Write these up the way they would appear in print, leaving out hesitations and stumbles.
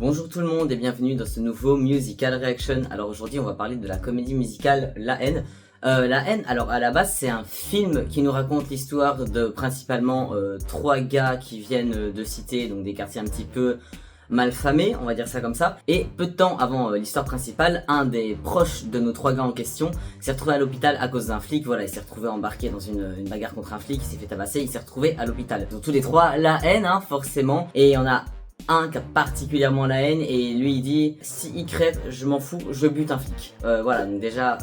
Bonjour tout le monde et bienvenue dans ce nouveau Musical Reaction. Alors aujourd'hui on va parler de la comédie musicale La Haine. La Haine, alors à la base c'est un film qui nous raconte l'histoire de principalement trois gars qui viennent de cités, donc des quartiers un petit peu malfamés, on va dire ça comme ça. Et peu de temps avant l'histoire principale, un des proches de nos trois gars en question s'est retrouvé à l'hôpital à cause d'un flic. Voilà, il s'est retrouvé embarqué dans une bagarre contre un flic, il s'est fait tabasser, il s'est retrouvé à l'hôpital. Donc tous les trois la haine, hein, forcément. Et on a un qui a particulièrement la haine et lui il dit si il crève je m'en fous, je bute un flic. Voilà, donc déjà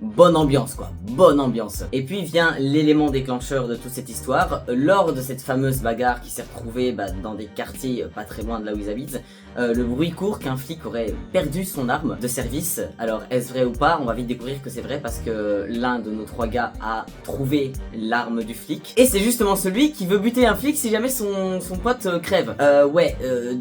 bonne ambiance quoi, bonne ambiance. Et puis vient l'élément déclencheur de toute cette histoire. Lors de cette fameuse bagarre qui s'est retrouvée dans des quartiers pas très loin de là où ils habitent, le bruit court qu'un flic aurait perdu son arme de service. Alors est-ce vrai ou pas? On va vite découvrir que c'est vrai parce que l'un de nos trois gars a trouvé l'arme du flic et c'est justement celui qui veut buter un flic si jamais son pote crève.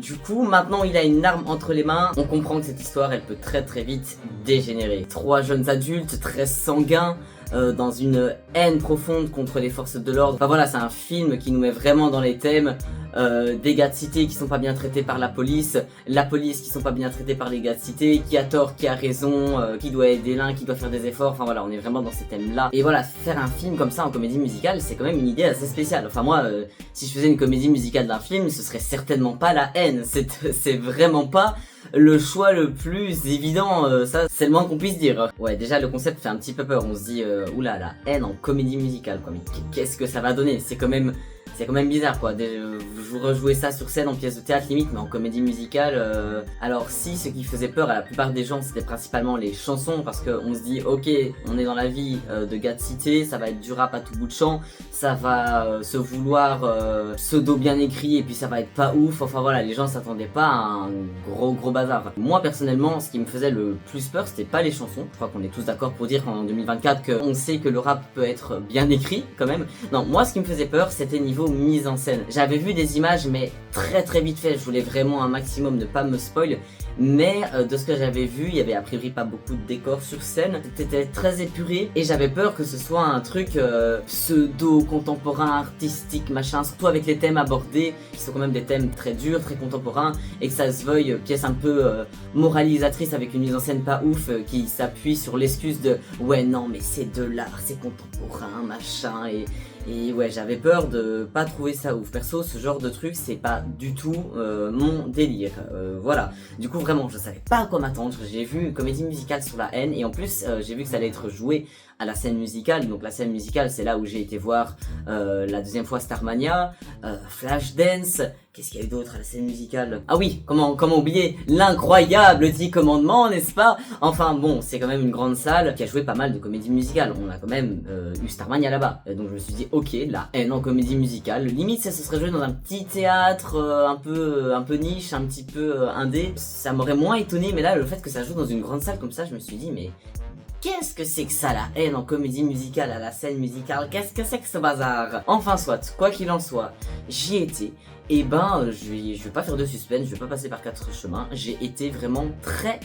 Du coup maintenant il a une arme entre les mains. On comprend que cette histoire elle peut très vite dégénérer. Trois jeunes adultes très sanguins dans une haine profonde contre les forces de l'ordre. Enfin voilà, c'est un film qui nous met vraiment dans les thèmes des gars de cité qui sont pas bien traités par la police qui sont pas bien traités par les gars de cité, qui a tort, qui a raison, qui doit aider l'un, qui doit faire des efforts. Enfin voilà, on est vraiment dans ces thèmes là. Et voilà, faire un film comme ça en comédie musicale, c'est quand même une idée assez spéciale. Enfin moi, si je faisais une comédie musicale d'un film, ce serait certainement pas La Haine. C'est vraiment pas le choix le plus évident, ça c'est le moins qu'on puisse dire. Ouais, déjà le concept fait un petit peu peur, on se dit oula, La Haine en comédie musicale quoi, mais qu'est-ce que ça va donner? C'est quand même bizarre quoi, vous rejouez ça sur scène en pièce de théâtre limite, mais en comédie musicale, alors si ce qui faisait peur à la plupart des gens c'était principalement les chansons, parce qu'on se dit ok, on est dans la vie de gars de cité, ça va être du rap à tout bout de champ, ça va se vouloir pseudo bien écrit et puis ça va être pas ouf, enfin voilà, les gens s'attendaient pas à un gros bazar. Moi personnellement, ce qui me faisait le plus peur c'était pas les chansons, je crois qu'on est tous d'accord pour dire qu'en 2024 qu'on sait que le rap peut être bien écrit quand même. Non, moi ce qui me faisait peur c'était niveau mise en scène. J'avais vu des images mais très vite fait, je voulais vraiment un maximum ne pas me spoil, mais de ce que j'avais vu, il y avait a priori pas beaucoup de décors sur scène, c'était très épuré et j'avais peur que ce soit un truc pseudo contemporain, artistique, machin, surtout avec les thèmes abordés qui sont quand même des thèmes très durs, très contemporains, et que ça se veuille pièce un peu moralisatrice avec une mise en scène pas ouf qui s'appuie sur l'excuse de ouais non mais c'est de l'art, c'est contemporain, machin, et ouais, j'avais peur de pas trouver ça ouf. Perso, ce genre de truc, c'est pas du tout mon délire. Voilà. Du coup, vraiment, je savais pas à quoi m'attendre. J'ai vu une comédie musicale sur La Haine et en plus, j'ai vu que ça allait être joué à la scène musicale. Donc la scène musicale, c'est là où j'ai été voir la deuxième fois Starmania, Flashdance. Qu'est-ce qu'il y a eu d'autre à la scène musicale? Ah oui, comment oublier l'incroyable 10 commandements, n'est-ce pas? Enfin bon, c'est quand même une grande salle qui a joué pas mal de comédies musicales. On a quand même eu Starmania là-bas. Donc je me suis dit, ok, La Haine en comédie musicale. Limite, ça se serait joué dans un petit théâtre un peu niche, un petit peu indé. Ça m'aurait moins étonné, mais là, le fait que ça joue dans une grande salle comme ça, je me suis dit, mais qu'est-ce que c'est que ça, La Haine en comédie musicale à la scène musicale? Qu'est-ce que c'est que ce bazar? Enfin soit, quoi qu'il en soit, j'y étais. Et je vais pas faire de suspense, je vais pas passer par quatre chemins. J'ai été vraiment très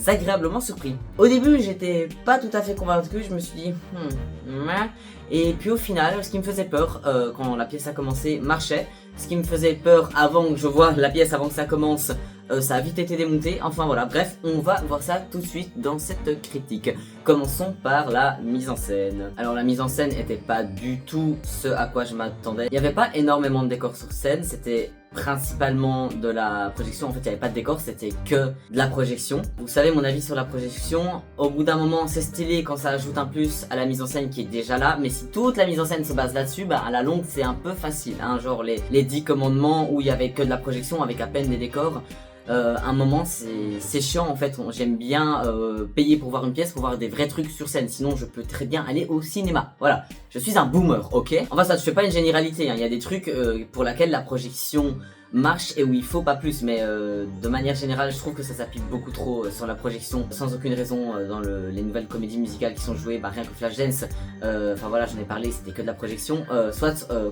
agréablement surpris. Au début, j'étais pas tout à fait convaincu, je me suis dit et puis au final, ce qui me faisait peur quand la pièce a commencé marchait. Ce qui me faisait peur avant que je vois la pièce, avant que ça commence, ça a vite été démonté. Enfin voilà, bref, on va voir ça tout de suite dans cette critique. Commençons par la mise en scène. Alors la mise en scène était pas du tout ce à quoi je m'attendais. Il n'y avait pas énormément de décors sur scène, c'était principalement de la projection. En fait, il n'y avait pas de décor, c'était que de la projection. Vous savez mon avis sur la projection. Au bout d'un moment, c'est stylé quand ça ajoute un plus à la mise en scène qui est déjà là. Mais si toute la mise en scène se base là-dessus, à la longue, c'est un peu facile. Hein, genre les 10 commandements où il y avait que de la projection avec à peine des décors. Un moment c'est chiant en fait, j'aime bien payer pour voir une pièce, pour voir des vrais trucs sur scène, sinon je peux très bien aller au cinéma, voilà, je suis un boomer, ok. Enfin ça, je fais pas une généralité, hein. Il y a des trucs pour laquelle la projection marche et où il faut pas plus, mais de manière générale je trouve que ça s'appuie beaucoup trop sur la projection sans aucune raison dans les nouvelles comédies musicales qui sont jouées, rien que Flashdance, enfin voilà, j'en ai parlé, c'était que de la projection.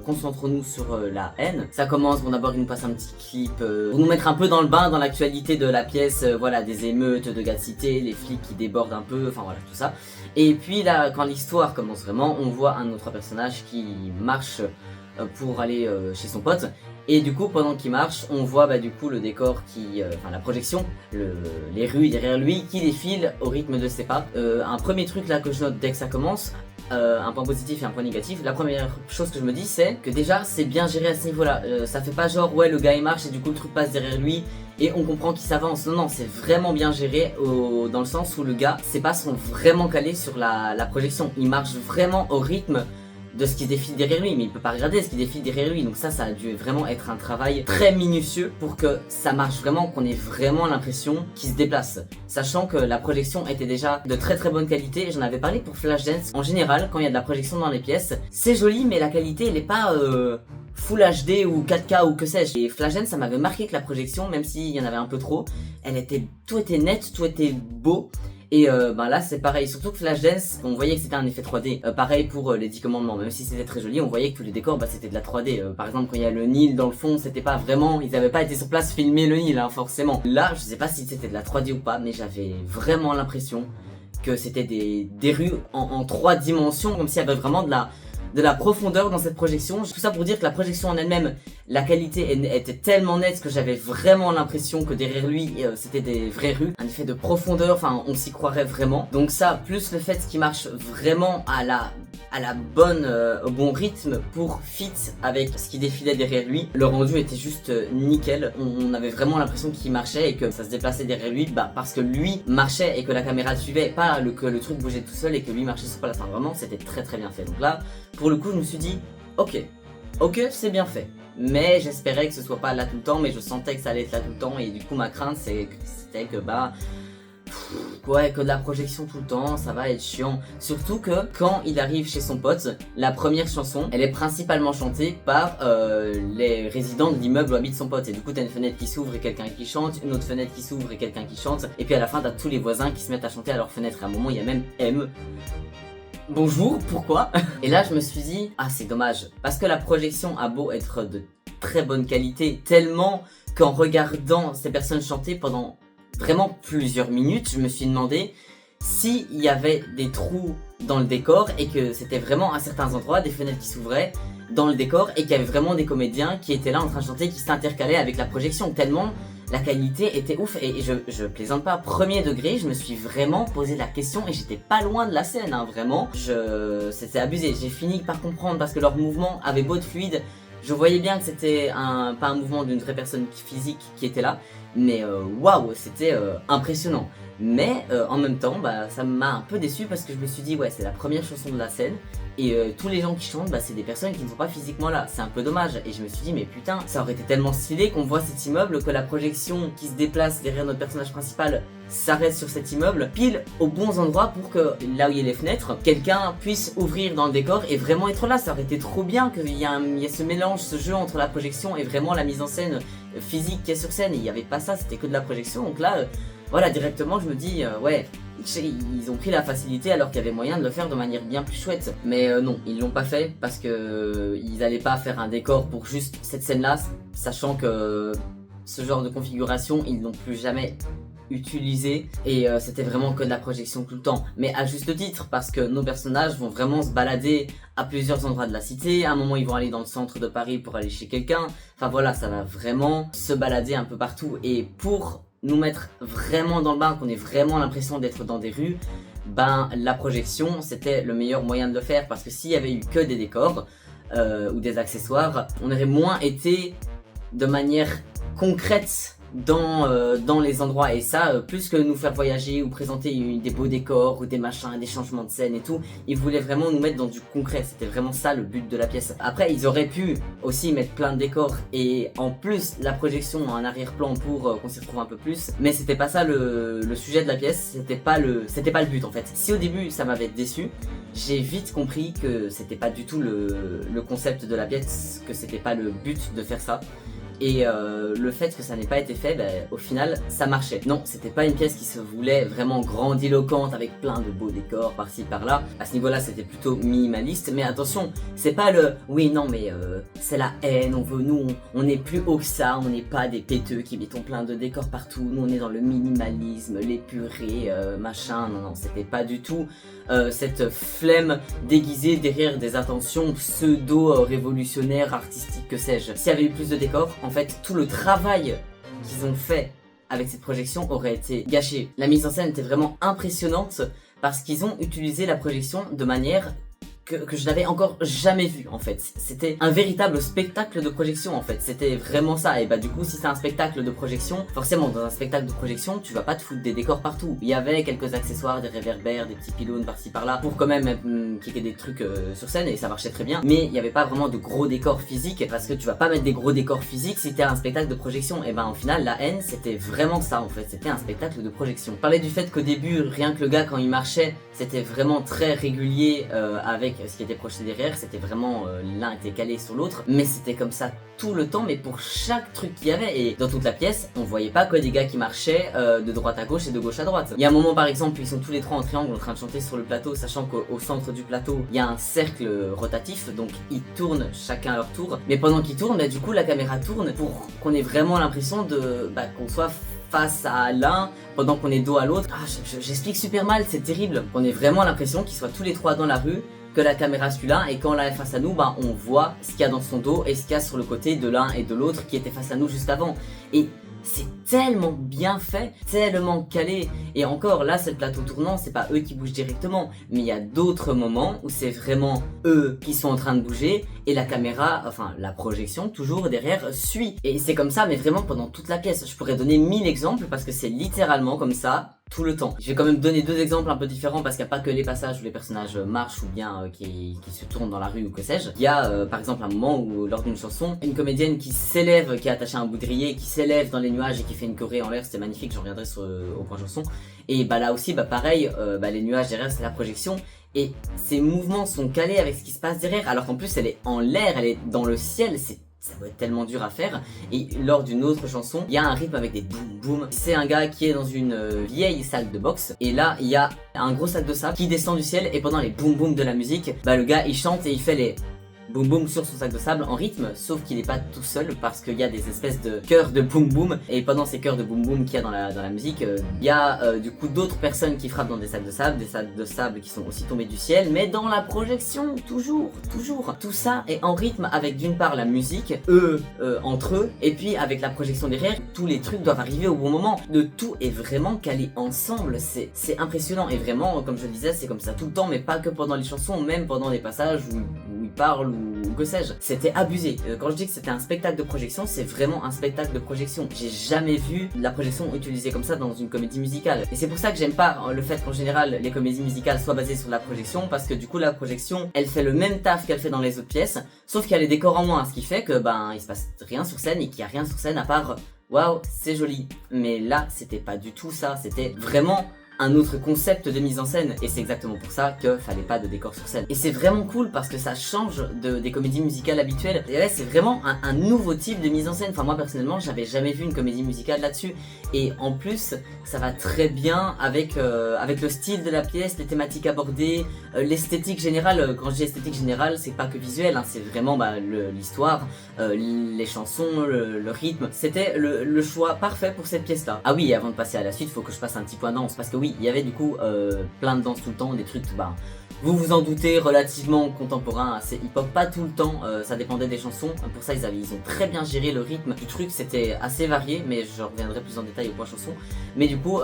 Concentrons-nous sur La Haine. Ça commence, bon d'abord il nous passe un petit clip pour nous mettre un peu dans le bain dans l'actualité de la pièce, voilà, des émeutes de gars de cité, les flics qui débordent un peu, enfin voilà tout ça. Et puis là quand l'histoire commence vraiment, on voit un de nos trois personnages qui marche pour aller chez son pote. Et du coup, pendant qu'il marche, on voit du coup le décor enfin la projection, les rues derrière lui qui défilent au rythme de ses pas. Un premier truc là que je note dès que ça commence, un point positif et un point négatif. La première chose que je me dis, c'est que déjà c'est bien géré à ce niveau-là. Ça fait pas genre ouais le gars il marche et du coup le truc passe derrière lui et on comprend qu'il s'avance. Non, non, c'est vraiment bien géré dans le sens où le gars, ses pas sont vraiment calés sur la projection. Il marche vraiment au rythme de ce qui défile derrière lui, mais il peut pas regarder ce qui défile derrière lui. Donc ça a dû vraiment être un travail très minutieux pour que ça marche vraiment, qu'on ait vraiment l'impression qu'il se déplace. Sachant que la projection était déjà de très très bonne qualité. J'en avais parlé pour Flashdance. En général, quand il y a de la projection dans les pièces, c'est joli, mais la qualité elle est pas Full HD ou 4K ou que sais-je. Et Flashdance, ça m'avait marqué que la projection, même s'il y en avait un peu trop, tout était net, tout était beau. Et là c'est pareil, surtout que Flashdance, on voyait que c'était un effet 3D. Pareil pour les 10 commandements, même si c'était très joli, on voyait que tous les décors c'était de la 3D. Par exemple quand il y a le Nil dans le fond, c'était pas vraiment, ils avaient pas été sur place filmer le Nil hein, forcément. Là je sais pas si c'était de la 3D ou pas, mais j'avais vraiment l'impression que c'était des rues en 3 dimensions, comme s'il y avait vraiment de la profondeur dans cette projection. Tout ça pour dire que la projection en elle-même, la qualité était tellement nette que j'avais vraiment l'impression que derrière lui c'était des vraies rues. Un effet de profondeur, enfin on s'y croirait vraiment. Donc ça, plus le fait qu'il marche vraiment au bon rythme pour fit avec ce qui défilait derrière lui. Le rendu était juste nickel. On avait vraiment l'impression qu'il marchait et que ça se déplaçait derrière lui parce que lui marchait et que la caméra le suivait, pas que le truc bougeait tout seul et que lui marchait sur place. Enfin, vraiment c'était très très bien fait. Donc là, pour le coup, je me suis dit ok, c'est bien fait. Mais j'espérais que ce soit pas là tout le temps, mais je sentais que ça allait être là tout le temps et du coup ma crainte c'était que ouais, que de la projection tout le temps, ça va être chiant. Surtout que quand il arrive chez son pote, la première chanson, elle est principalement chantée par les résidents de l'immeuble où habite son pote. Et du coup t'as une fenêtre qui s'ouvre et quelqu'un qui chante, une autre fenêtre qui s'ouvre et quelqu'un qui chante. Et puis à la fin t'as tous les voisins qui se mettent à chanter à leur fenêtre. Et à un moment il y a même M. Bonjour, pourquoi? Et là je me suis dit, ah c'est dommage, parce que la projection a beau être de très bonne qualité, tellement qu'en regardant ces personnes chanter pendant vraiment plusieurs minutes, je me suis demandé s'il y avait des trous dans le décor et que c'était vraiment à certains endroits des fenêtres qui s'ouvraient dans le décor et qu'il y avait vraiment des comédiens qui étaient là en train de chanter, qui s'intercalaient avec la projection, tellement la qualité était ouf. Et je plaisante pas, premier degré, je me suis vraiment posé la question et j'étais pas loin de la scène, hein, vraiment. C'était abusé, j'ai fini par comprendre parce que leur mouvement avait beau être fluide, je voyais bien que c'était pas un mouvement d'une vraie personne physique qui était là, mais waouh, c'était impressionnant. Mais en même temps, ça m'a un peu déçu parce que je me suis dit, ouais, c'est la première chanson de la scène et tous les gens qui chantent, c'est des personnes qui ne sont pas physiquement là. C'est un peu dommage. Et je me suis dit, mais putain, ça aurait été tellement stylé qu'on voit cet immeuble, que la projection qui se déplace derrière notre personnage principal s'arrête sur cet immeuble, pile aux bons endroits pour que là où il y a les fenêtres, quelqu'un puisse ouvrir dans le décor et vraiment être là. Ça aurait été trop bien qu'il y ait ce mélange, ce jeu entre la projection et vraiment la mise en scène physique qui est sur scène. Et il n'y avait pas ça, c'était que de la projection. Donc là, voilà, directement je me dis, ouais, ils ont pris la facilité alors qu'il y avait moyen de le faire de manière bien plus chouette. Mais non, ils l'ont pas fait parce que ils allaient pas faire un décor pour juste cette scène-là, sachant que ce genre de configuration, ils n'ont plus jamais utilisé et c'était vraiment que de la projection tout le temps, mais à juste titre parce que nos personnages vont vraiment se balader à plusieurs endroits de la cité. À un moment ils vont aller dans le centre de Paris pour aller chez quelqu'un, enfin voilà, ça va vraiment se balader un peu partout et pour nous mettre vraiment dans le bain, qu'on ait vraiment l'impression d'être dans des rues, la projection c'était le meilleur moyen de le faire parce que s'il y avait eu que des décors ou des accessoires, on aurait moins été de manière concrète dans les endroits et ça, plus que nous faire voyager ou présenter des beaux décors ou des machins, des changements de scène et tout, ils voulaient vraiment nous mettre dans du concret, c'était vraiment ça le but de la pièce. Après ils auraient pu aussi mettre plein de décors et en plus la projection en arrière-plan pour qu'on s'y retrouve un peu plus, mais c'était pas ça le sujet de la pièce, c'était pas le but en fait. Si au début ça m'avait déçu, j'ai vite compris que c'était pas du tout le concept de la pièce, que c'était pas le but de faire ça. et le fait que ça n'ait pas été fait, au final ça marchait. Non, c'était pas une pièce qui se voulait vraiment grandiloquente avec plein de beaux décors par-ci par-là. À ce niveau là c'était plutôt minimaliste, mais attention, c'est pas le oui non mais c'est la haine, on est plus haut que ça, on n'est pas des péteux qui mettons plein de décors partout, nous on est dans le minimalisme, l'épuré, machin, non c'était pas du tout cette flemme déguisée derrière des intentions pseudo-révolutionnaires, artistiques, que sais-je. S'il y avait eu plus de décors, en fait tout le travail qu'ils ont fait avec cette projection aurait été gâché. La mise en scène était vraiment impressionnante parce qu'ils ont utilisé la projection de manière que je n'avais encore jamais vu en fait. C'était un véritable spectacle de projection en fait, c'était vraiment ça. Et bah du coup si c'est un spectacle de projection, forcément dans un spectacle de projection tu vas pas te foutre des décors partout. Il y avait quelques accessoires, des réverbères, des petits pylônes par-ci par-là pour quand même qu'il y ait des trucs sur scène et ça marchait très bien. Mais il n'y avait pas vraiment de gros décors physiques parce que tu vas pas mettre des gros décors physiques si t'es un spectacle de projection. Et ben au final La Haine c'était vraiment ça en fait, c'était un spectacle de projection. On parlait du fait qu'au début rien que le gars quand il marchait c'était vraiment très régulier avec ce qui était projeté derrière, c'était vraiment l'un était calé sur l'autre, mais c'était comme ça tout le temps, mais pour chaque truc qu'il y avait. Et dans toute la pièce on voyait pas que des gars qui marchaient de droite à gauche et de gauche à droite. Il y a un moment par exemple ils sont tous les trois en triangle en train de chanter sur le plateau, sachant qu'au centre du plateau il y a un cercle rotatif, donc ils tournent chacun à leur tour, mais pendant qu'ils tournent du coup la caméra tourne pour qu'on ait vraiment l'impression de qu'on soit face à l'un pendant qu'on est dos à l'autre. J'explique super mal, c'est terrible. On ait vraiment l'impression qu'ils soient tous les trois dans la rue, que la caméra suit l'un et quand on l'a face à nous, on voit ce qu'il y a dans son dos et ce qu'il y a sur le côté de l'un et de l'autre qui était face à nous juste avant. Et c'est tellement bien fait, tellement calé. Et encore là c'est le plateau tournant, c'est pas eux qui bougent directement, mais il y a d'autres moments où c'est vraiment eux qui sont en train de bouger et la caméra, enfin la projection toujours derrière suit. Et c'est comme ça mais vraiment pendant toute la pièce. Je pourrais donner 1000 exemples parce que c'est littéralement comme ça tout le temps. Je vais quand même donner deux exemples un peu différents parce qu'il n'y a pas que les passages où les personnages marchent ou bien qui se tournent dans la rue ou que sais-je. Il y a par exemple un moment où lors d'une chanson, une comédienne qui s'élève, qui est attachée à un boudrier, qui s'élève dans les nuages et qui fait une choré en l'air, c'était magnifique, j'en reviendrai au point chanson. Et là aussi pareil, les nuages derrière c'est la projection. Et ces mouvements sont calés avec ce qui se passe derrière, alors qu'en plus elle est en l'air, elle est dans le ciel, ça doit être tellement dur à faire. Et lors d'une autre chanson, il y a un rythme avec des boum boum. C'est un gars qui est dans une vieille salle de boxe. Et là, il y a un gros sac de sable qui descend du ciel. Et pendant les boum boum de la musique, le gars il chante et il fait les boum boum sur son sac de sable en rythme, sauf qu'il n'est pas tout seul parce qu'il y a des espèces de chœurs de boum boum, et pendant ces chœurs de boum boum qu'il y a dans la musique, il y a du coup d'autres personnes qui frappent dans des sacs de sable qui sont aussi tombés du ciel, mais dans la projection, toujours, tout ça est en rythme avec d'une part la musique, eux entre eux, et puis avec la projection derrière, tous les trucs doivent arriver au bon moment, tout est vraiment calé ensemble, c'est impressionnant, et vraiment, comme je le disais, c'est comme ça tout le temps, mais pas que pendant les chansons, même pendant les passages où ils parlent ou que sais-je. C'était abusé. Quand je dis que c'était un spectacle de projection, c'est vraiment un spectacle de projection. J'ai jamais vu la projection utilisée comme ça dans une comédie musicale. Et c'est pour ça que j'aime pas le fait qu'en général les comédies musicales soient basées sur la projection, parce que du coup la projection, elle fait le même taf qu'elle fait dans les autres pièces, sauf qu'il y a les décors en moins, ce qui fait que il se passe rien sur scène et qu'il y a rien sur scène à part waouh, c'est joli. Mais là, c'était pas du tout ça, c'était vraiment un autre concept de mise en scène, et c'est exactement pour ça que fallait pas de décor sur scène. Et c'est vraiment cool parce que ça change des comédies musicales habituelles. Et ouais, c'est vraiment un nouveau type de mise en scène. Enfin moi personnellement j'avais jamais vu une comédie musicale là-dessus, et en plus ça va très bien avec le style de la pièce, les thématiques abordées, l'esthétique générale. Quand je dis esthétique générale, c'est pas que visuel, hein, c'est vraiment l'histoire, les chansons, le rythme. C'était le choix parfait pour cette pièce là. Ah oui, et avant de passer à la suite, faut que je passe un petit point danse, parce que oui, il y avait du coup plein de danse tout le temps, des trucs vous vous en doutez, relativement contemporains, assez hip-hop, pas tout le temps, ça dépendait des chansons. Pour ça ils ont très bien géré le rythme du truc, c'était assez varié, mais je reviendrai plus en détail au point chanson. Mais du coup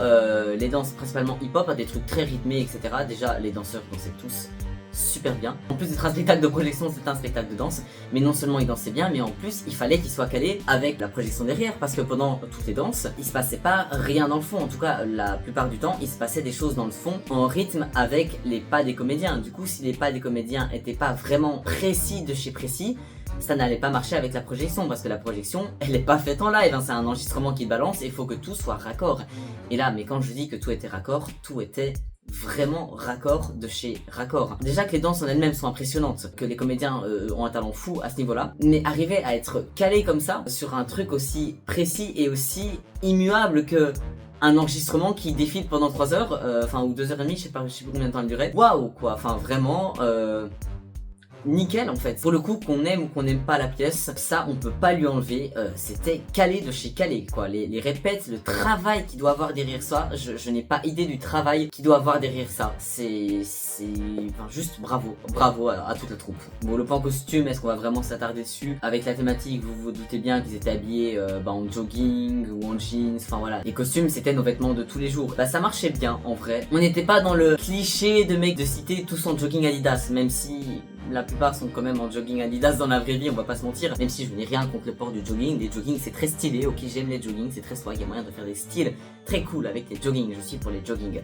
les danses principalement hip-hop, des trucs très rythmés, etc. Déjà les danseurs dansaient tous super bien. En plus d'être un spectacle de projection, c'était un spectacle de danse, mais non seulement ils dansaient bien, mais en plus il fallait qu'ils soient calés avec la projection derrière, parce que pendant toutes les danses, il se passait pas rien dans le fond. En tout cas la plupart du temps, il se passait des choses dans le fond en rythme avec les pas des comédiens. Du coup si les pas des comédiens étaient pas vraiment précis de chez précis, ça n'allait pas marcher avec la projection, parce que la projection elle est pas faite en live, hein, c'est un enregistrement qui balance et il faut que tout soit raccord. Et là, mais quand je dis que tout était raccord, tout était vraiment raccord de chez raccord. Déjà que les danses en elles-mêmes sont impressionnantes, que les comédiens ont un talent fou à ce niveau-là, mais arriver à être calé comme ça sur un truc aussi précis et aussi immuable que un enregistrement qui défile pendant 3 heures, ou 2h30, je sais plus combien de temps elle durait. Waouh quoi, enfin vraiment nickel en fait. Pour le coup, qu'on aime ou qu'on n'aime pas la pièce, ça on peut pas lui enlever. C'était calé de chez calé quoi. Les répètes, le travail qu'il doit avoir derrière ça, je n'ai pas idée du travail qu'il doit avoir derrière ça. C'est juste bravo à toute la troupe. Bon, le point costume, est-ce qu'on va vraiment s'attarder dessus? Avec la thématique, vous vous doutez bien qu'ils étaient habillés en jogging ou en jeans, enfin voilà. Les costumes c'était nos vêtements de tous les jours. Bah ça marchait bien en vrai. On n'était pas dans le cliché de mecs de cité tous en jogging Adidas, même si la plupart sont quand même en jogging Adidas dans la vraie vie, on va pas se mentir. Même si je n'ai rien contre le port du jogging, les joggings c'est très stylé, ok j'aime les joggings, c'est très swag, il y a moyen de faire des styles très cool avec les joggings, je suis pour les joggings.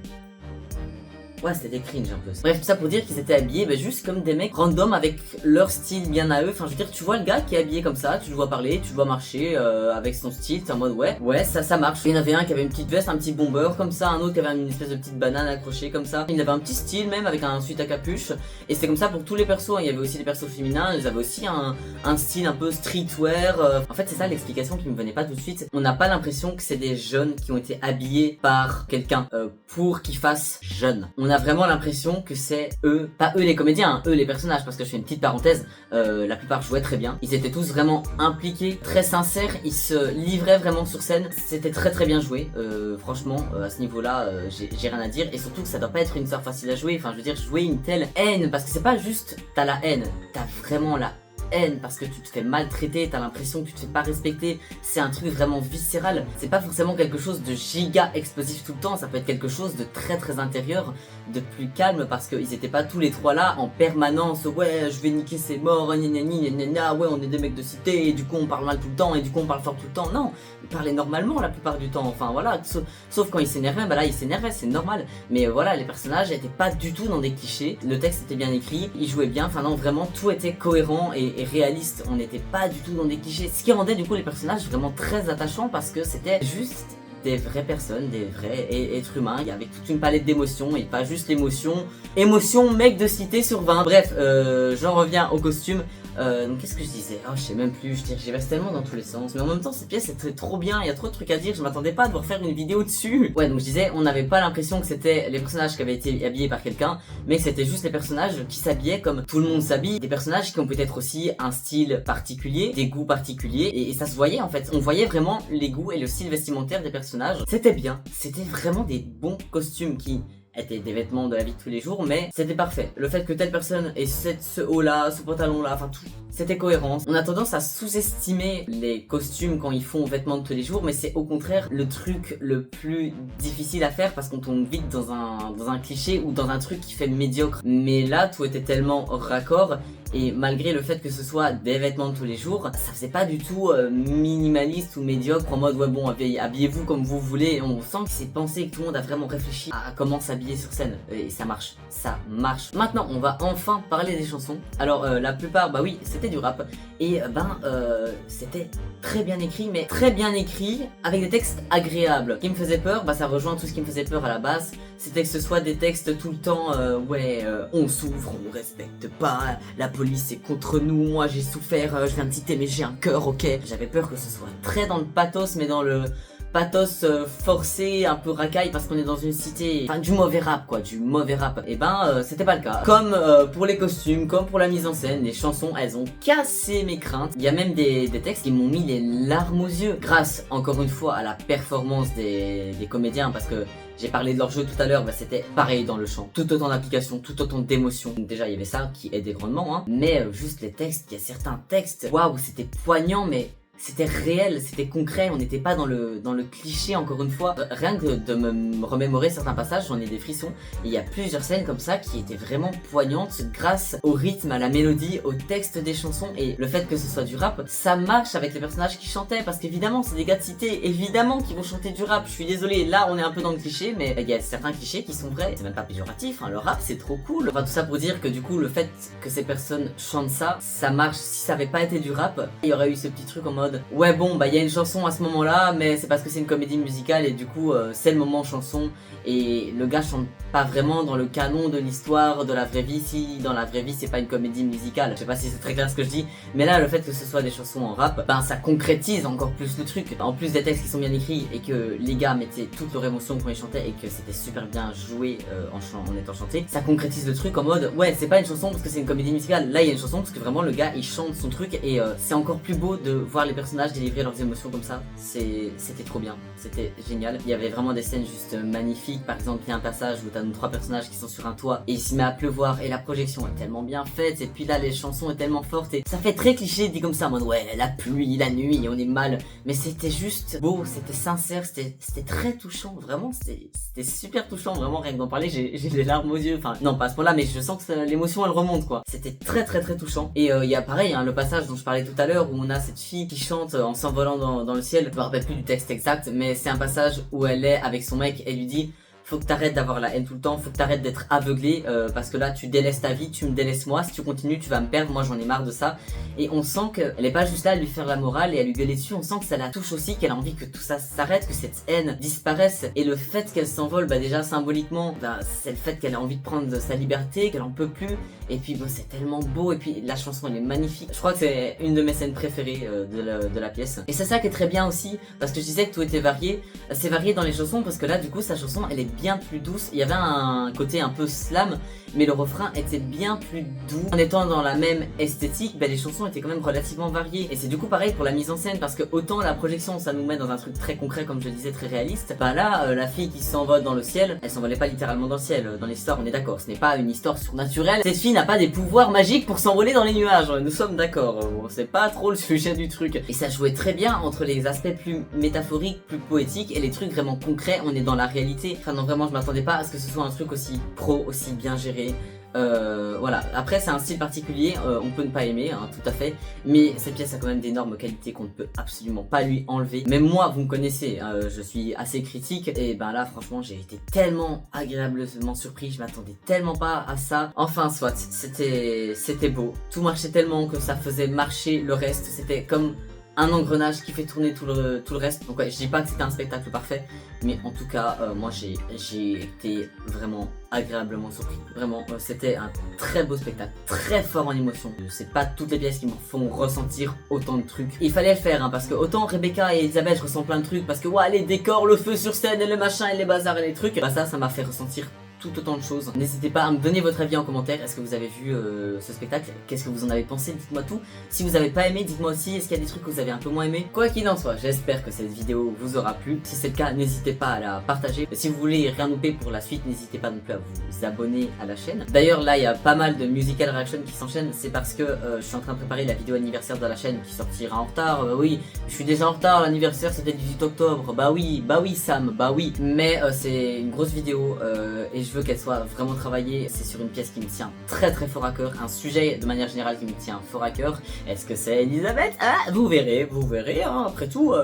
Ouais, c'était des cringe un peu. Bref, tout ça pour dire qu'ils étaient habillés juste comme des mecs random avec leur style bien à eux. Enfin, je veux dire, tu vois le gars qui est habillé comme ça, tu le vois parler, tu le vois marcher avec son style, t'es en mode ouais, ça marche. Il y en avait un qui avait une petite veste, un petit bomber comme ça, un autre qui avait une espèce de petite banane accrochée comme ça. Il avait un petit style même avec un sweat à capuche. Et c'était comme ça pour tous les persos. Il y avait aussi des persos féminins, ils avaient aussi un style un peu streetwear. En fait, c'est ça l'explication qui me venait pas tout de suite. On n'a pas l'impression que c'est des jeunes qui ont été habillés par quelqu'un pour qu'ils fassent jeunes. On a vraiment l'impression que c'est eux, pas eux les comédiens, eux les personnages, parce que je fais une petite parenthèse, la plupart jouaient très bien, ils étaient tous vraiment impliqués, très sincères, ils se livraient vraiment sur scène, c'était très bien joué, franchement à ce niveau là j'ai rien à dire, et surtout que ça doit pas être une histoire facile à jouer, enfin je veux dire jouer une telle haine, parce que c'est pas juste t'as la haine, t'as vraiment la haine parce que tu te fais maltraiter, t'as l'impression que tu te fais pas respecter, c'est un truc vraiment viscéral, c'est pas forcément quelque chose de giga explosif tout le temps, ça peut être quelque chose de très intérieur, de plus calme parce qu'ils étaient pas tous les trois là en permanence, ouais je vais niquer ses morts, ouais on est des mecs de cité et du coup on parle mal tout le temps et du coup on parle fort tout le temps, non, ils parlaient normalement la plupart du temps, enfin voilà, sauf quand ils s'énervaient, bah là ils s'énervaient, c'est normal, mais voilà les personnages étaient pas du tout dans des clichés, le texte était bien écrit, ils jouaient bien, enfin non vraiment tout était cohérent et réaliste, on n'était pas du tout dans des clichés, ce qui rendait du coup les personnages vraiment très attachants parce que c'était juste des vraies personnes, des vrais êtres humains, avec toute une palette d'émotions et pas juste l'émotion mec de cité sur 20. Bref, j'en reviens au costume. Donc qu'est-ce que je disais? Oh je sais même plus, j'y reste tellement dans tous les sens. Mais en même temps cette pièce est trop bien, il y a trop de trucs à dire, je m'attendais pas à devoir faire une vidéo dessus. Ouais donc je disais, on n'avait pas l'impression que c'était les personnages qui avaient été habillés par quelqu'un, mais que c'était juste les personnages qui s'habillaient comme tout le monde s'habille. Des personnages qui ont peut-être aussi un style particulier, des goûts particuliers, et ça se voyait en fait. On voyait vraiment les goûts et le style vestimentaire des personnages. C'était bien, c'était vraiment des bons costumes qui étaient des vêtements de la vie de tous les jours, mais c'était parfait. Le fait que telle personne ait ce haut là, ce pantalon là, enfin tout, c'était cohérent. On a tendance à sous-estimer les costumes quand ils font vêtements de tous les jours, mais c'est au contraire le truc le plus difficile à faire parce qu'on tombe vite dans un cliché ou dans un truc qui fait médiocre. Mais là, tout était tellement raccord. Et malgré le fait que ce soit des vêtements de tous les jours, ça faisait pas du tout minimaliste ou médiocre en mode ouais bon habillez-vous comme vous voulez. On sent que c'est pensé, que tout le monde a vraiment réfléchi à comment s'habiller sur scène et ça marche, ça marche. Maintenant on va enfin parler des chansons. Alors la plupart bah oui c'était du rap et c'était très bien écrit, mais très bien écrit avec des textes agréables. Ce qui me faisait peur, bah ça rejoint tout ce qui me faisait peur à la base, c'était que ce soit des textes tout le temps on souffre, on ne respecte pas, la police est contre nous, moi j'ai souffert, je viens de citer mais j'ai un cœur, ok. J'avais peur que ce soit très dans le pathos, mais dans le pathos forcé, un peu racaille parce qu'on est dans une cité, enfin du mauvais rap quoi, du mauvais rap. Et c'était pas le cas. Comme pour les costumes, comme pour la mise en scène, les chansons elles ont cassé mes craintes. Il y a même des textes qui m'ont mis les larmes aux yeux grâce encore une fois à la performance des comédiens parce que j'ai parlé de leur jeu tout à l'heure, c'était pareil dans le chant. Tout autant d'application, tout autant d'émotion. Déjà, il y avait ça qui aidait grandement, hein. Mais juste les textes, il y a certains textes, waouh, c'était poignant, mais c'était réel, c'était concret, on n'était pas dans le cliché encore une fois. Rien que de me remémorer certains passages, j'en ai des frissons. Et il y a plusieurs scènes comme ça qui étaient vraiment poignantes grâce au rythme, à la mélodie, au texte des chansons. Et le fait que ce soit du rap, ça marche avec les personnages qui chantaient. Parce qu'évidemment, c'est des gars de cité, évidemment qu'ils vont chanter du rap. Je suis désolé, là on est un peu dans le cliché, mais il y a certains clichés qui sont vrais. C'est même pas péjoratif, hein, le rap c'est trop cool. Enfin tout ça pour dire que du coup, le fait que ces personnes chantent ça, ça marche. Si ça avait pas été du rap, il y aurait eu ce petit truc en mode mode ouais bon bah il y a une chanson à ce moment là mais c'est parce que c'est une comédie musicale et du coup c'est le moment chanson et le gars chante pas vraiment dans le canon de l'histoire de la vraie vie si dans la vraie vie c'est pas une comédie musicale. Je sais pas si c'est très clair ce que je dis mais là le fait que ce soit des chansons en rap ben ça concrétise encore plus le truc. En plus des textes qui sont bien écrits et que les gars mettaient toute leur émotion quand ils chantaient et que c'était super bien joué en étant chanté, ça concrétise le truc en mode ouais c'est pas une chanson parce que c'est une comédie musicale, là il y a une chanson parce que vraiment le gars il chante son truc et c'est encore plus beau de voir les personnages délivrer leurs émotions comme ça. C'était trop bien, c'était génial. Il y avait vraiment des scènes juste magnifiques. Par exemple il y a un passage où t'as nos 3 personnages qui sont sur un toit et il se met à pleuvoir et la projection est tellement bien faite et puis là les chansons est tellement forte et ça fait très cliché dit comme ça en mode ouais la pluie, la nuit on est mal, mais c'était juste beau, c'était sincère, c'était très touchant, vraiment c'était super touchant, vraiment rien que d'en parler j'ai des larmes aux yeux, enfin non pas à ce point là mais je sens que l'émotion elle remonte quoi. C'était très touchant et il y a pareil hein, le passage dont je parlais tout à l'heure où on a cette fille qui chante en s'envolant dans le ciel, je me rappelle plus du texte exact mais c'est un passage où elle est avec son mec et lui dit faut que t'arrêtes d'avoir la haine tout le temps, faut que t'arrêtes d'être aveuglé parce que là tu délaisses ta vie, tu me délaisses moi, si tu continues tu vas me perdre, moi j'en ai marre de ça. Et on sent qu'elle est pas juste là à lui faire la morale et à lui gueuler dessus, on sent que ça la touche aussi, qu'elle a envie que tout ça s'arrête, que cette haine disparaisse. Et le fait qu'elle s'envole, bah déjà symboliquement, bah, c'est le fait qu'elle a envie de prendre sa liberté, qu'elle en peut plus. Et puis bon, c'est tellement beau et puis la chanson elle est magnifique. Je crois que c'est une de mes scènes préférées de la pièce. Et c'est ça qui est très bien aussi, parce que je disais que tout était varié. C'est varié dans les chansons parce que là du coup sa chanson elle est bien plus douce. Il y avait un côté un peu slam, mais le refrain était bien plus doux. En étant dans la même esthétique, bah, les chansons étaient quand même relativement variées. Et c'est du coup pareil pour la mise en scène, parce que autant la projection ça nous met dans un truc très concret comme je disais, très réaliste. Bah là, la fille qui s'envole dans le ciel, elle s'envolait pas littéralement dans le ciel. Dans l'histoire on est d'accord, ce n'est pas une histoire surnaturelle. Cette fille n'a pas des pouvoirs magiques pour s'envoler dans les nuages, nous sommes d'accord. C'est pas trop le sujet du truc. Et ça jouait très bien entre les aspects plus métaphoriques, plus poétiques et les trucs vraiment concrets, on est dans la réalité. Enfin non vraiment je m'attendais pas à ce que ce soit un truc aussi pro, aussi bien géré. Voilà, après c'est un style particulier, on peut ne pas aimer, hein, tout à fait, mais cette pièce a quand même d'énormes qualités qu'on ne peut absolument pas lui enlever. Même moi, vous me connaissez, je suis assez critique, et ben là franchement j'ai été tellement agréablement surpris, je m'attendais tellement pas à ça. Enfin soit, c'était beau, tout marchait tellement que ça faisait marcher le reste, c'était comme un engrenage qui fait tourner tout le reste. Donc ouais, je dis pas que c'était un spectacle parfait, mais en tout cas moi j'ai été vraiment agréablement surpris. Vraiment c'était un très beau spectacle, très fort en émotion. C'est pas toutes les pièces qui me font ressentir autant de trucs. Il fallait le faire hein, parce que autant Rebecca et Elisabeth je ressens plein de trucs parce que ouais les décors, le feu sur scène et le machin et les bazars et les trucs, bah ça m'a fait ressentir tout autant de choses. N'hésitez pas à me donner votre avis en commentaire. Est-ce que vous avez vu ce spectacle? Qu'est-ce que vous en avez pensé? Dites-moi tout. Si vous avez pas aimé, dites-moi aussi. Est-ce qu'il y a des trucs que vous avez un peu moins aimé? Quoi qu'il en soit, j'espère que cette vidéo vous aura plu. Si c'est le cas, n'hésitez pas à la partager. Si vous voulez rien louper pour la suite, n'hésitez pas non plus à vous abonner à la chaîne. D'ailleurs, là, il y a pas mal de musical reaction qui s'enchaînent. C'est parce que je suis en train de préparer la vidéo anniversaire de la chaîne qui sortira en retard. Oui, je suis déjà en retard. L'anniversaire, c'était le 18 octobre. Bah oui, Sam, bah oui. Mais c'est une grosse vidéo et je veux qu'elle soit vraiment travaillée. C'est sur une pièce qui me tient très fort à cœur, un sujet de manière générale qui me tient fort à cœur. Est-ce que c'est Elisabeth? Ah, vous verrez hein. Après tout,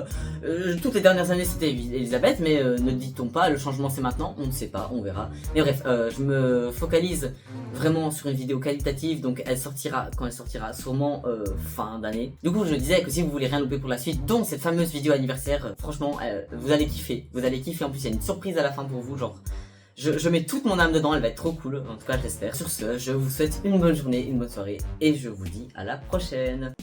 toutes les dernières années c'était Elisabeth, mais ne dit-on pas le changement c'est maintenant? On ne sait pas, on verra. Mais bref, je me focalise vraiment sur une vidéo qualitative, donc elle sortira quand elle sortira, sûrement fin d'année. Du coup je disais que si vous voulez rien louper pour la suite, donc cette fameuse vidéo anniversaire, franchement vous allez kiffer, en plus il y a une surprise à la fin pour vous, genre je mets toute mon âme dedans, elle va être trop cool, en tout cas je l'espère. Sur ce, je vous souhaite une bonne journée, une bonne soirée, et je vous dis à la prochaine.